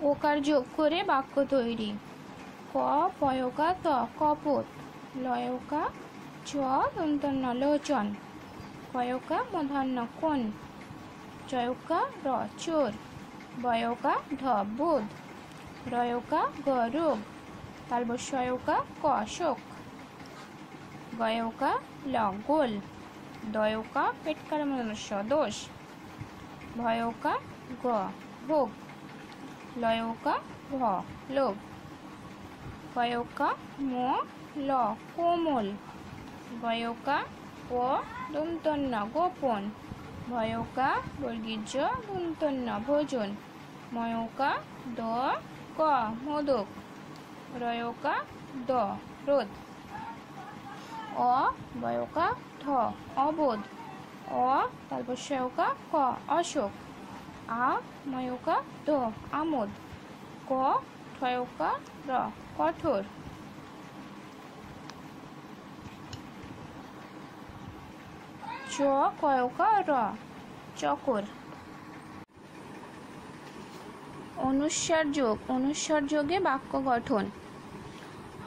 ওকার যোগ করে বাক্য তৈরি। ক পয়কা ত কপোত, লয়কা চ দন্তন্য লোচন, কয়কা মূর্ধন্য কোণ, চয়কা র চোর, বয়কা ঢ বোধ, রয়কা গ রোগ, তালবস্যয়কা ক শোক, গয়কা ল গোল, দয়কা পেটকারমস্য দোষ, ভয়কা গ ভোগ, লয়কা ভ লোভ, কয়কা ম ল কোমল, গয়কা প দন্তন্য গোপন, ভয়কা বর্গীর্য দন্তন্য ভোজন, ময়কা দ ক মোদক, রয়কা দ রোদ, অ বয়কা ঠ অবোধ, অ তালবস্যয়কা ক অশোক, আ ময়কা দ আমোদ, ক ঠয়কা র কঠোর। চ কয়কা র চকর। অনুস্বার যোগ। অনুস্বার যোগে বাক্য গঠন।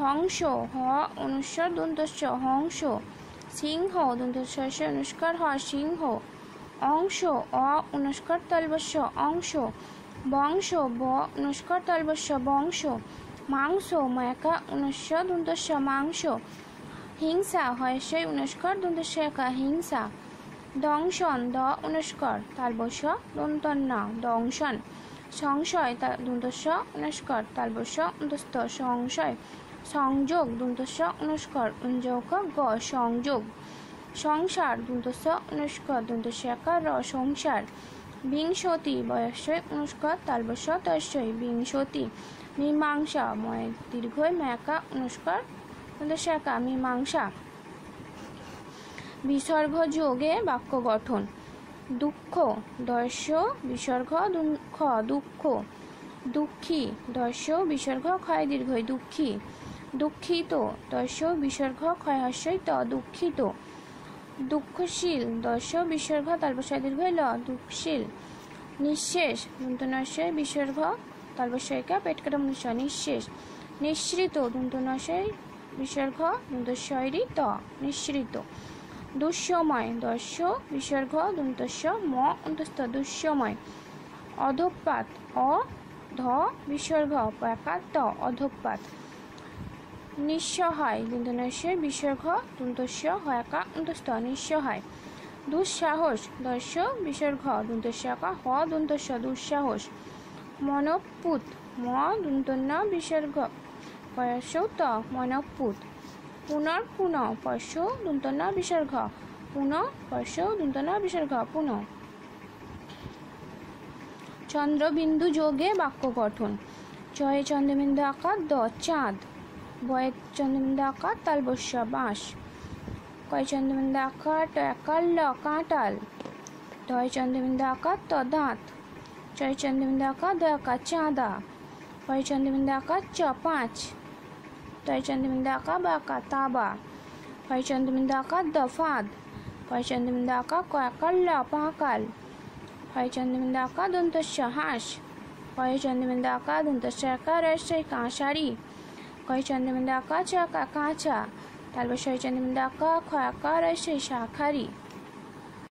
হংস হ অনুস্বার দন্তস্য হংস, সিংহ দন্তস্য অনুস্কার হ সিংহ, অংশ অ অনুস্কার তালবস্য অংশ, বংশ ব অনুস্কার তালবস্য বংশ, মাংস ময়কা অনুস্বার দন্তস্য মাংস, হিংসা হয়সই অনুস্কার দন্তস্য একা হিংসা, দংশন দ অনুস্কার তালবস্য দন্তন্য দংশন, সংশয় দন্তস্য অনুস্কার তালবস্য অন্তস্থ সংশয়, সংযোগ দন্তস্য অনুস্কার অঞ্জক গ সংযোগ, সংসার দন্তস্য অনুস্কার দন্তস্য একা র সংসার, বিংশতি বয়স্যই অনুস্কার তালবস্য তস্যই বিংশতি, মীমাংসা ময় দীর্ঘই মেকা অনুস্কার দন্তস্য একা মীমাংসা। বিসর্গ যোগে বাক্য গঠন। দুঃখ দস্য বিসর্গ খ দুঃখ, দুঃখী দস্য বিসর্গ ক্ষয় দীর্ঘই দুঃখী, দুঃখিত দস্য বিসর্গ ক্ষয় হস্যই ত দুঃখিত, দুঃখশীল দস্য বিসর্গ তালবস্য দীর্ঘই ল দুঃখশীল, নিঃশেষ দন্তনস্যই বিসর্গ তালবস্যইকা পেটকারমস্য নিঃশেষ, নিঃসৃত দন্তনস্যই বিসর্গ দন্তস্যইরি ত নিঃসৃত, দুঃসময় দস্য বিসর্গ দন্তস্য ম অন্তস্থ দুঃসময়, অধঃপাত অ ধ বিসর্গ পয়কাত ত অধঃপাত, নিঃসহায় দন্তনস্যই বিসর্গ দন্তস্য হয়কা অন্তস্থ নিঃসহায়, দুঃসাহস দস্য বিসর্গ দন্তস্য একা হ দন্তস্য দুঃসাহস, মনঃপুত ম দন্তন্য বিসর্গ পয়স্য ত মনঃপুত, পুনর্পুন পশ্য দন্তন্য বিসর্গ পুন পশ্য দন্তন্য বিসর্গ পুন। চন্দ্রবিন্দু যোগে বাক্য গঠন। চয়ে চন্দ্রবিন্দু আকার দ চাঁদ, বয়ে চন্দ্রবিন্দু আকার তালবস্য বাঁশ, কয় চন্দ্রবিন্দু আকার ট একার ল কাঁটাল, দয় চন্দ্রবিন্দু আকার ত দাঁত, চয় চন্দ্রবিন্দু আকার দ আকার চাঁদা, পয় চন্দ্রবিন্দু আকার চ পাঁচ, তয় চন্দ্রবিন্দু আকার বা আকার তাবা, পয় চন্দ্রবিন্দু আকার দ ফাঁদ, পয় চন্দ্রবিন্দু আকার ক একার ল পাঁকাল, পয় চন্দ্রবিন্দু আকার দন্তস্য হাঁস, পয় চন্দ্রবিন্দু আকার দন্তস্য একার রস্যই কাঁসারি, কয় চন্দ্রবিন্দু আকার চ একা কাঁচা, তালবস্য চন্দ্রবিন্দু আকার খ একার রস্যই শাখারি।